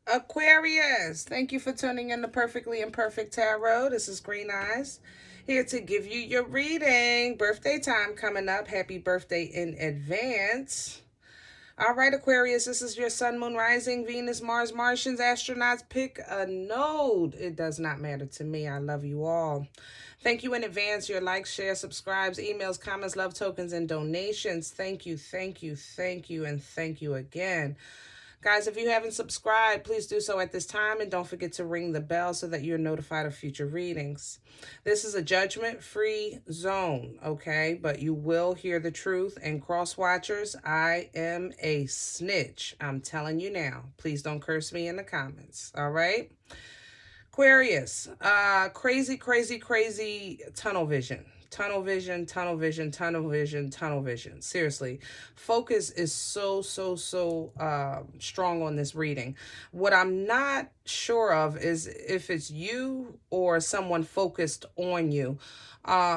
Aquarius, thank you for tuning in to Perfectly Imperfect Tarot. This is Green Eyes, here to give you your reading. Birthday time coming up. Happy birthday in advance. All right, Aquarius, this is your Sun, Moon, Rising, Venus, Mars, Martians, astronauts. Pick a node. It does not matter to me. I love you all. Thank you in advance. Your likes, shares, subscribes, emails, comments, love tokens, and donations. Thank you, thank you, thank you, and thank you again. Guys, if you haven't subscribed, please do so at this time, and don't forget to ring the bell so that you're notified of future readings. This is a judgment-free zone, okay? But you will hear the truth, and cross-watchers, I am a snitch. I'm telling you now. Please don't curse me in the comments, all right? Aquarius, crazy, crazy, crazy tunnel vision. Tunnel vision, tunnel vision, tunnel vision, tunnel vision. Seriously, focus is so strong on this reading. What I'm not sure of is if it's you or someone focused on you.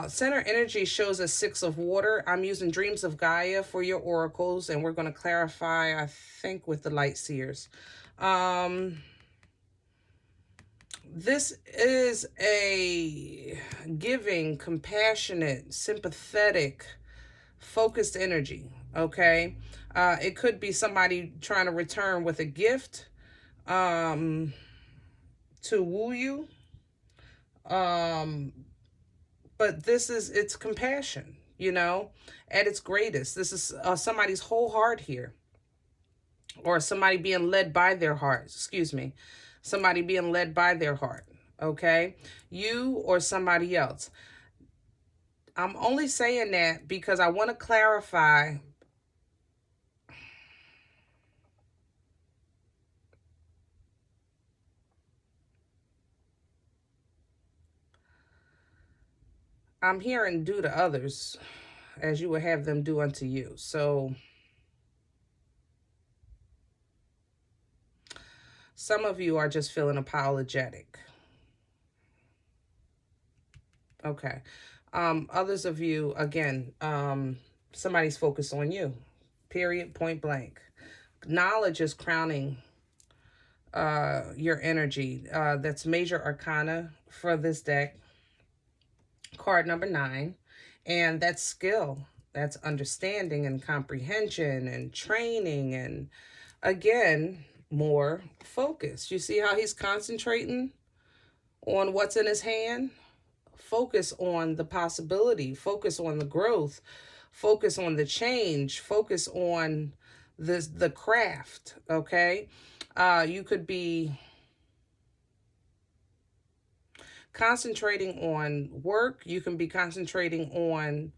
Center energy shows a 6 of water. I'm using Dreams of Gaia for your oracles, and we're going to clarify, I think, with the light seers. This is a giving, compassionate, sympathetic, focused energy, okay? It could be somebody trying to return with a gift to woo you. But it's compassion, you know, at its greatest. This is somebody's whole heart here. Or somebody being led by their heart, excuse me. Somebody being led by their heart, okay? You or somebody else. I'm only saying that because I want to clarify. I'm hearing do to others as you would have them do unto you. So some of you are just feeling apologetic. Okay. Others of you, again, somebody's focused on you. Period, point blank. Knowledge is crowning your energy. That's major arcana for this deck. Card number 9. And that's skill. That's understanding and comprehension and training. And again, more focus. You see how he's concentrating on what's in his hand? Focus on the possibility. Focus on the growth. Focus on the change. Focus on the craft, okay? You could be concentrating on work. You can be concentrating on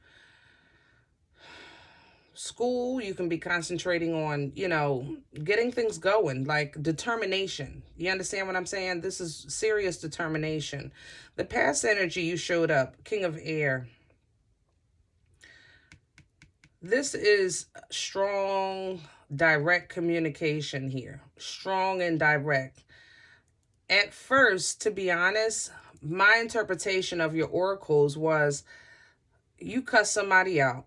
school. You can be concentrating on, you know, getting things going, like determination. You understand what I'm saying? This is serious determination. The past energy you showed up, King of Air. This is strong, direct communication here. Strong and direct. At first, to be honest, my interpretation of your oracles was you cussed somebody out.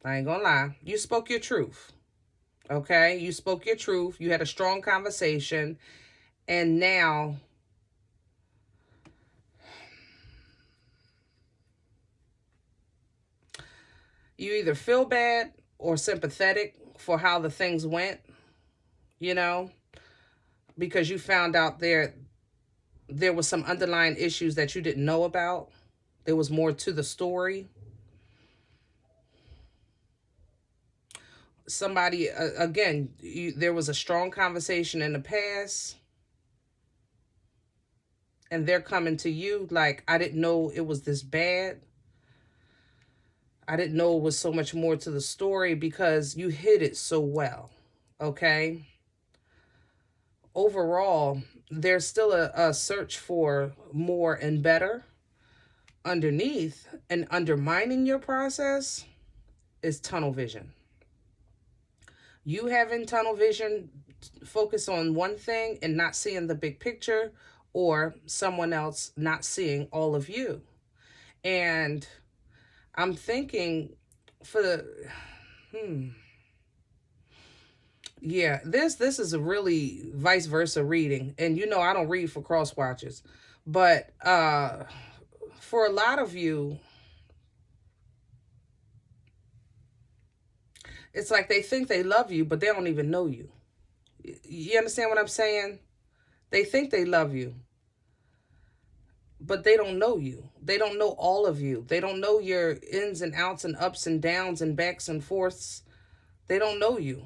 I ain't gonna lie. You spoke your truth. Okay? You spoke your truth. You had a strong conversation. And now you either feel bad or sympathetic for how the things went, you know, because you found out there was some underlying issues that you didn't know about. There was more to the story. Somebody, again, there was a strong conversation in the past, and they're coming to you like, I didn't know it was this bad. I didn't know it was so much more to the story because you hid it so well, okay? Overall, there's still a search for more and better. Underneath and undermining your process is tunnel vision. You having tunnel vision, focus on one thing and not seeing the big picture, or someone else not seeing all of you. And I'm thinking for the, Yeah, this is a really vice versa reading. And you know I don't read for cross watchers. But for a lot of you, it's like they think they love you, but they don't even know you. You understand what I'm saying? They think they love you, but they don't know you. They don't know all of you. They don't know your ins and outs and ups and downs and backs and forths. They don't know you.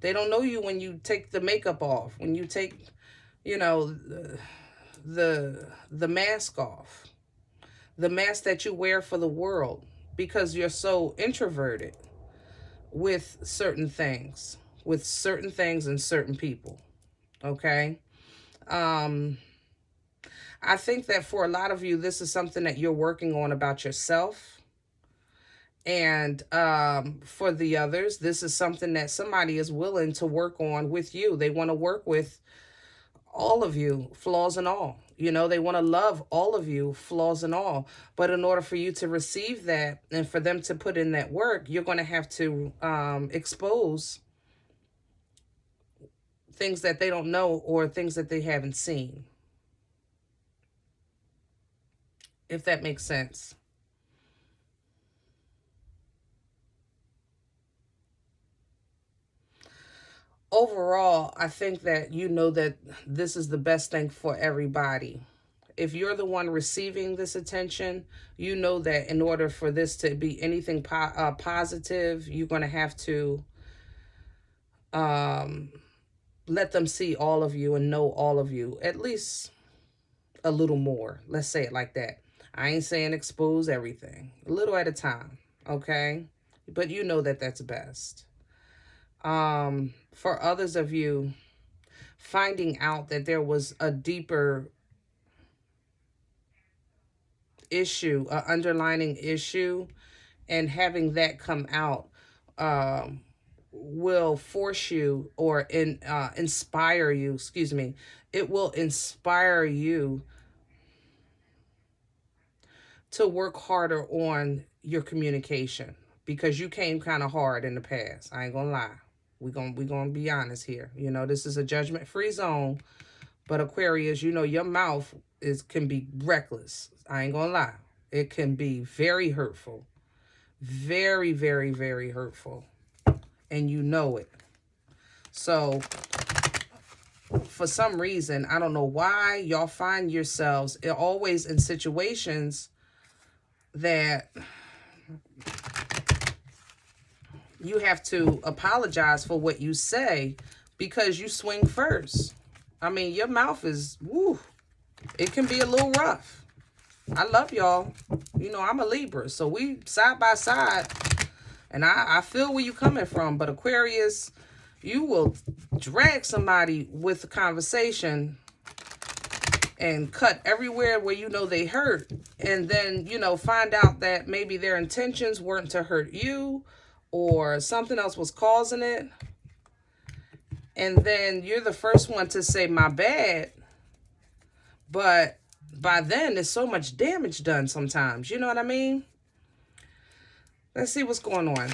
They don't know you when you take the makeup off, when you take, you know, the mask off, the mask that you wear for the world, because you're so introverted with certain things, and certain people. Okay. I think that for a lot of you, this is something that you're working on about yourself. And for the others, this is something that somebody is willing to work on with you. They want to work with all of you, flaws and all. You know, they want to love all of you, flaws and all. But in order for you to receive that and for them to put in that work, you're going to have to expose things that they don't know or things that they haven't seen. If that makes sense. Overall, I think that you know that this is the best thing for everybody. If you're the one receiving this attention, you know that in order for this to be anything positive, you're going to have to let them see all of you and know all of you, at least a little more. Let's say it like that. I ain't saying expose everything, a little at a time, okay? But you know that that's best. For others of you, finding out that there was a deeper issue, an underlining issue, and having that come out will force you or inspire you, excuse me, it will inspire you to work harder on your communication, because you came kind of hard in the past. I ain't gonna lie. We gonna be honest here. You know, this is a judgment-free zone, but Aquarius, you know, your mouth can be reckless. I ain't gonna lie. It can be very hurtful. Very, very, very hurtful. And you know it. So, for some reason, I don't know why y'all find yourselves always in situations that you have to apologize for what you say because you swing first. I mean, your mouth is, woo, it can be a little rough. I love y'all. You know, I'm a Libra, so we side by side. And I feel where you coming from. But Aquarius, you will drag somebody with a conversation and cut everywhere where you know they hurt. And then, you know, find out that maybe their intentions weren't to hurt you or something else was causing it. And then you're the first one to say, my bad. But by then, there's so much damage done sometimes. You know what I mean? Let's see what's going on.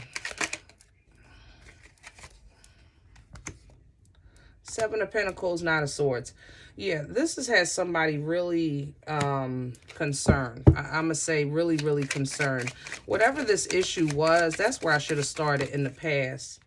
7 of Pentacles, 9 of Swords. Yeah, this has somebody really concerned. I'm going to say really, really concerned. Whatever this issue was, that's where I should have started in the past.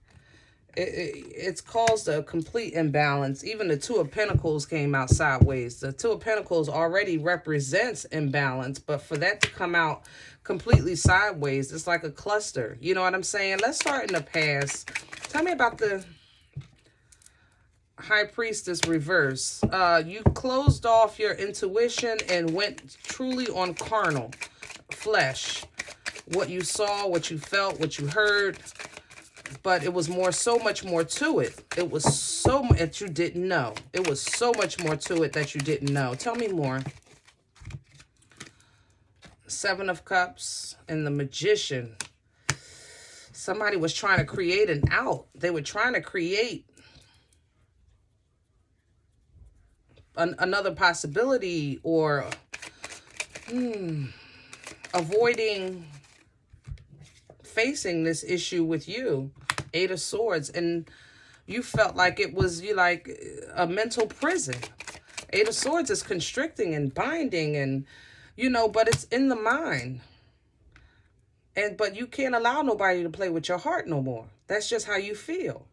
It's caused a complete imbalance. Even the 2 of Pentacles came out sideways. The 2 of Pentacles already represents imbalance, but for that to come out completely sideways, it's like a cluster. You know what I'm saying? Let's start in the past. Tell me about the High Priestess reverse. You closed off your intuition and went truly on carnal flesh. What you saw, what you felt, what you heard. But it was so much more to it. It was so much that you didn't know. It was so much more to it that you didn't know. Tell me more. 7 of Cups and the Magician. Somebody was trying to create an out. They were trying to create another possibility or avoiding facing this issue with you. 8 of Swords. And You felt like it was like a mental prison. Eight of Swords is constricting and binding and, but it's in the mind. But you can't allow nobody to play with your heart no more. That's just how you feel.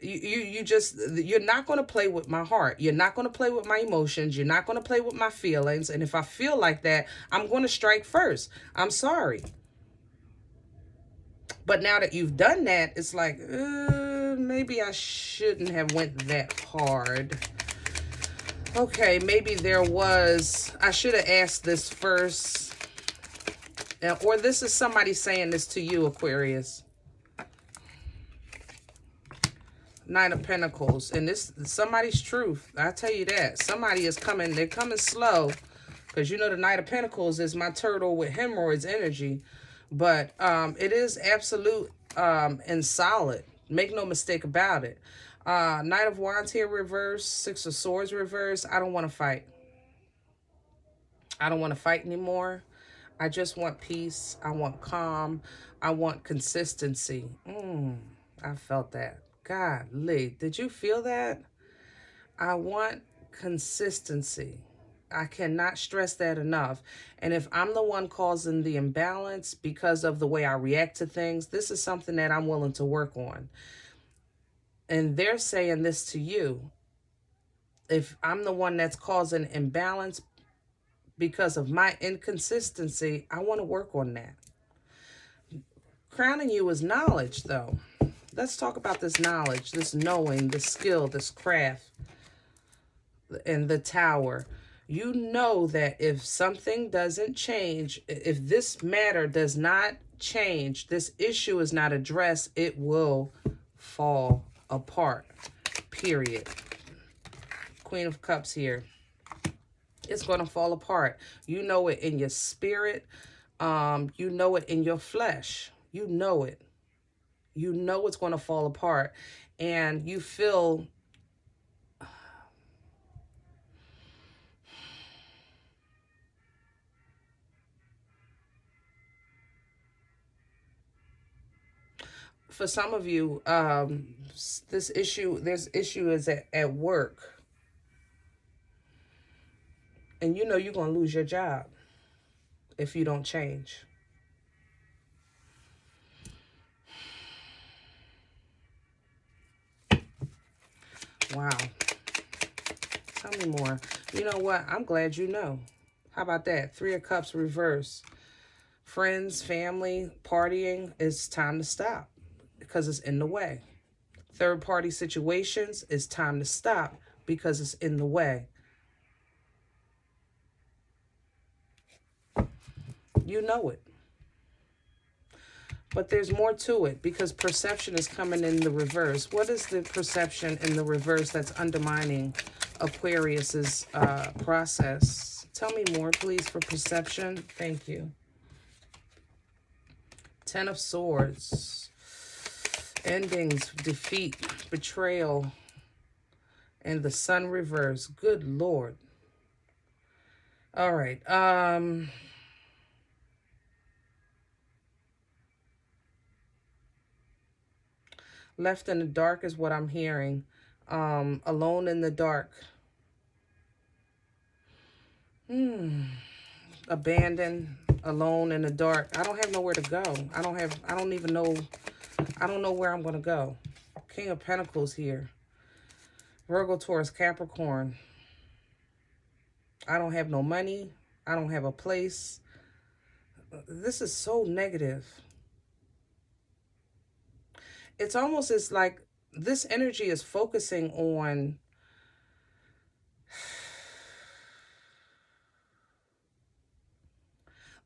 You're not going to play with my heart. You're not going to play with my emotions. You're not going to play with my feelings. And if I feel like that, I'm going to strike first. I'm sorry. But now that you've done that, it's like, maybe I shouldn't have went that hard. Okay, maybe I should have asked this first. Or this is somebody saying this to you, Aquarius. Nine of Pentacles. And this is somebody's truth. I tell you that. Somebody is coming. They're coming slow. Because the Knight of Pentacles is my turtle with hemorrhoids energy. But it is absolute and solid. Make no mistake about it. Knight of Wands here reverse. Six of Swords reverse. I don't want to fight. I don't want to fight anymore. I just want peace. I want calm. I want consistency. I felt that. Golly, did you feel that? I want consistency. I cannot stress that enough. And if I'm the one causing the imbalance because of the way I react to things, this is something that I'm willing to work on. And they're saying this to you. If I'm the one that's causing imbalance because of my inconsistency, I want to work on that. Crowning you is knowledge, though. Let's talk about this knowledge, this knowing, this skill, this craft, and the Tower. You know that if something doesn't change, if this matter does not change, this issue is not addressed, it will fall apart, period. Queen of Cups here. It's going to fall apart. You know it in your spirit. You know it in your flesh. You know it. You know it's going to fall apart. And you feel... For some of you, this issue is at work. And you know you're going to lose your job if you don't change. Wow. Tell me more. You know what? I'm glad you know. How about that? Three of Cups reverse. Friends, family, partying, it's time to stop because it's in the way. Third party situations, it's time to stop because it's in the way. You know it. But there's more to it because perception is coming in the reverse. What is the perception in the reverse that's undermining Aquarius's process? Tell me more, please, for perception. Thank you. Ten of Swords. Endings, defeat, betrayal, and the Sun reverse. Good Lord. All right. Left in the dark is what I'm hearing. Alone in the dark. Abandoned, alone in the dark. I don't have nowhere to go. I don't know where I'm going to go. King of Pentacles here. Virgo, Taurus, Capricorn. I don't have no money. I don't have a place. This is so negative. It's almost as like this energy is focusing on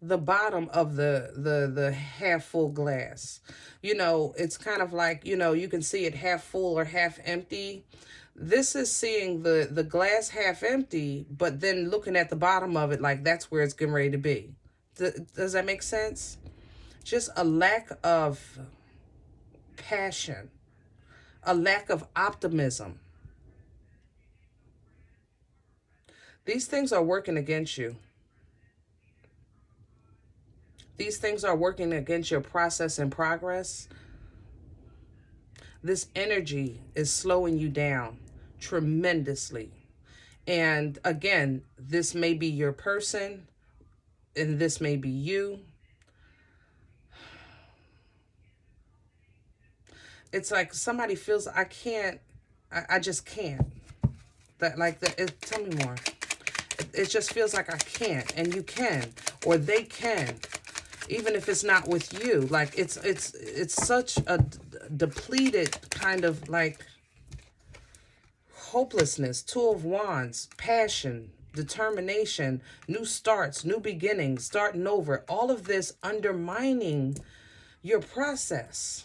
the bottom of the half full glass. It's kind of like, you can see it half full or half empty. This is seeing the glass half empty, but then looking at the bottom of it like that's where it's getting ready to be. Does that make sense? Just a lack of passion, a lack of optimism. These things are working against you. These things are working against your process and progress. This energy is slowing you down tremendously. And again, this may be your person and this may be you. It's like somebody feels I just can't. Tell me more. It just feels like I can't, and you can, or they can, even if it's not with you. Like it's such a depleted kind of like hopelessness. Two of Wands, passion, determination, new starts, new beginnings, starting over. All of this undermining your process.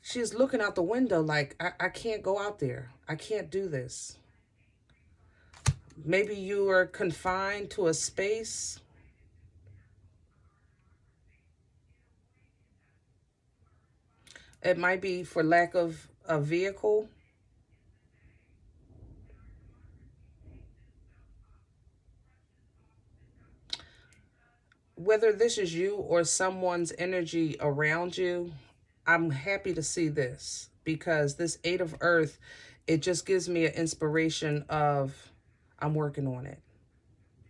She's looking out the window like, I can't go out there. I can't do this. Maybe you are confined to a space. It might be for lack of a vehicle. Whether this is you or someone's energy around you, I'm happy to see this, because this Eight of Earth, it just gives me an inspiration of, I'm working on it.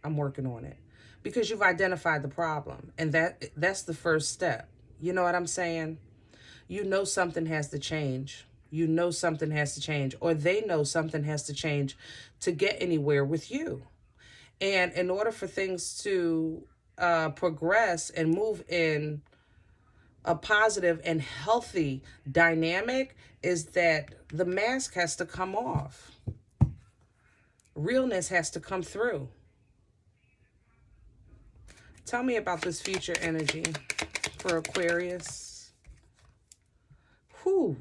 I'm working on it. Because you've identified the problem, and that's the first step. You know what I'm saying? You know something has to change. You know something has to change, or they know something has to change to get anywhere with you. And in order for things to progress and move in a positive and healthy dynamic, is that the mask has to come off. Realness has to come through. Tell me about this future energy for Aquarius. Whew.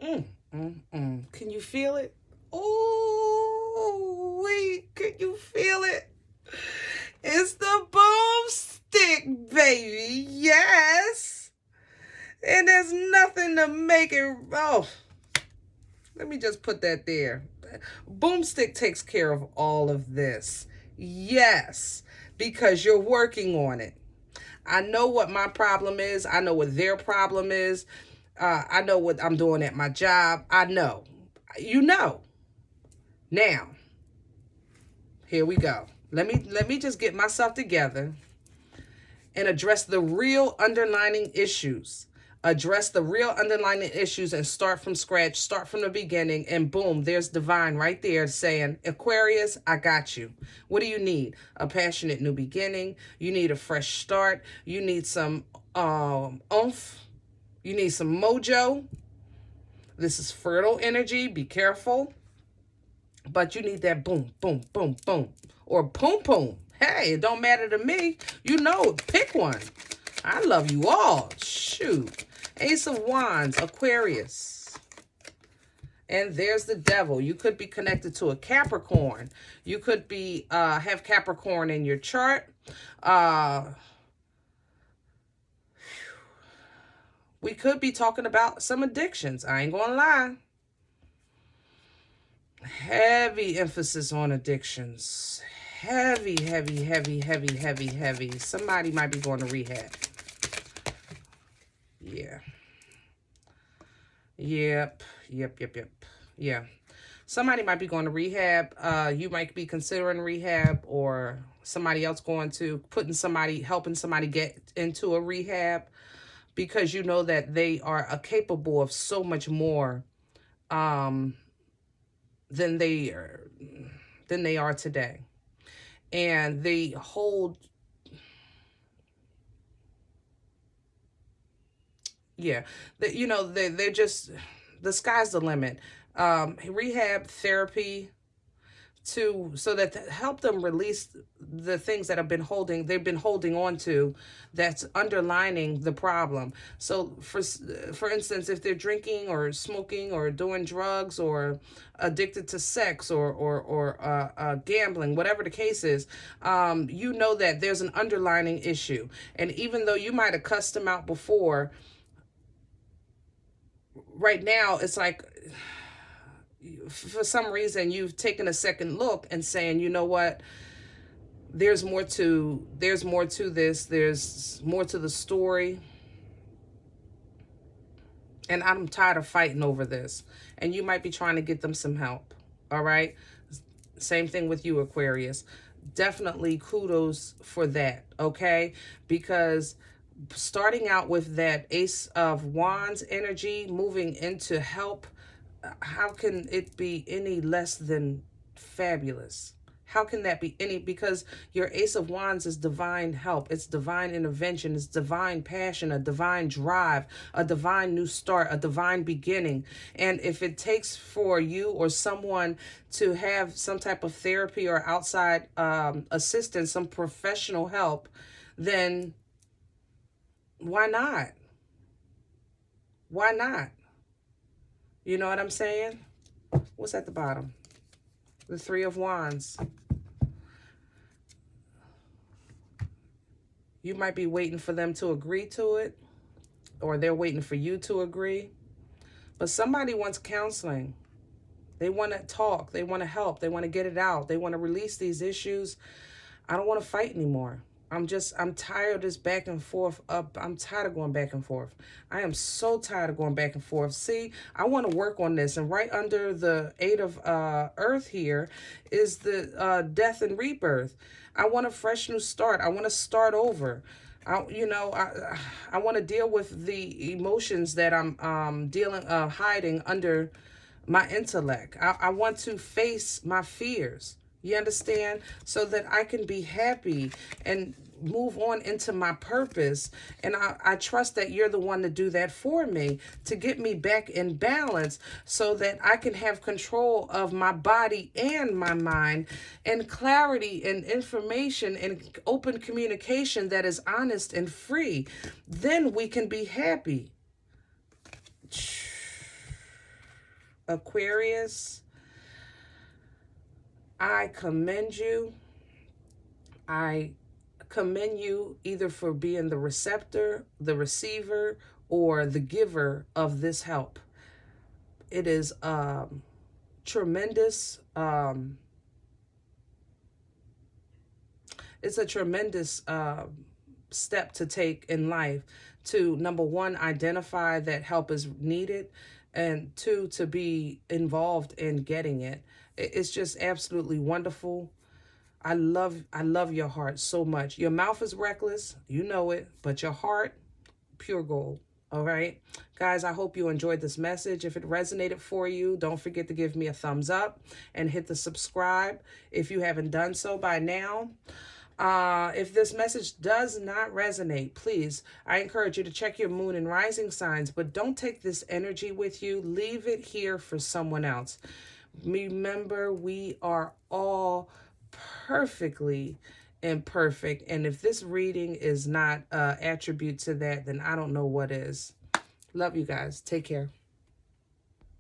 Can you feel it? Oh, wait, can you feel it? It's the boomstick, baby. Yes. And there's nothing to make it. Oh, let me just put that there. Boomstick takes care of all of this. Yes, because you're working on it. I know what my problem is. I know what their problem is. I know what I'm doing at my job. I know. You know. Now, here we go. Let me just get myself together and address the real underlying issues. Address the real underlying issues and start from scratch, start from the beginning, and boom, there's divine right there saying, Aquarius, I got you. What do you need? A passionate new beginning. You need a fresh start. You need some oomph. You need some mojo. This is fertile energy. Be careful. But you need that boom, boom, boom, boom. Or boom, boom. Hey, it don't matter to me. You know, pick one. I love you all. Shoot. Ace of Wands, Aquarius. And there's the Devil. You could be connected to a Capricorn. You could be have Capricorn in your chart. We could be talking about some addictions. I ain't gonna lie. Heavy emphasis on addictions. Heavy, heavy, heavy, heavy, heavy, heavy. Somebody might be going to rehab. Yeah. Yep. Yeah. Somebody might be going to rehab. You might be considering rehab, or somebody else helping somebody get into a rehab, because you know that they are capable of so much more than they are today. And they hold, yeah, they're just, the sky's the limit. Rehab, therapy, so that help them release the things that they've been holding on to, that's underlining the problem. So for instance, if they're drinking or smoking or doing drugs or addicted to sex or gambling, whatever the case is, you know that there's an underlining issue. And even though you might have cussed them out before, right now it's like, for some reason, you've taken a second look and saying, you know what, there's more to this. There's more to the story. And I'm tired of fighting over this. And you might be trying to get them some help. All right? Same thing with you, Aquarius. Definitely kudos for that, okay? Because starting out with that Ace of Wands energy, moving into help, how can it be any less than fabulous? How can that be any? Because your Ace of Wands is divine help. It's divine intervention. It's divine passion, a divine drive, a divine new start, a divine beginning. And if it takes for you or someone to have some type of therapy or outside assistance, some professional help, then why not? Why not? You know what I'm saying? What's at the bottom? The Three of Wands. You might be waiting for them to agree to it, or they're waiting for you to agree. But somebody wants counseling. They want to talk. They want to help. They want to get it out. They want to release these issues. I don't want to fight anymore. I'm tired of this back and forth. I'm tired of going back and forth. I am so tired of going back and forth. See, I want to work on this. And right under the Eight of Earth here is the death and rebirth. I want a fresh new start. I want to start over. I want to deal with the emotions that I'm hiding under my intellect. I want to face my fears. You understand? So that I can be happy and move on into my purpose. And I trust that you're the one to do that for me, to get me back in balance so that I can have control of my body and my mind, and clarity and information and open communication that is honest and free. Then we can be happy. Aquarius, I commend you. I commend you either for being the receptor, the receiver, or the giver of this help. It is tremendous. It's a tremendous step to take in life to, number one, identify that help is needed, and two, to be involved in getting it. It's just absolutely wonderful. I love your heart so much. Your mouth is reckless, you know it, but your heart, pure gold. All right, guys, I hope you enjoyed this message. If it resonated for you, don't forget to give me a thumbs up and hit the subscribe if you haven't done so by now. If this message does not resonate, please, I encourage you to check your moon and rising signs, but don't take this energy with you. Leave it here for someone else. Remember, we are all perfectly imperfect, and if this reading is not attribute to that, then I don't know what is. Love you guys. Take care.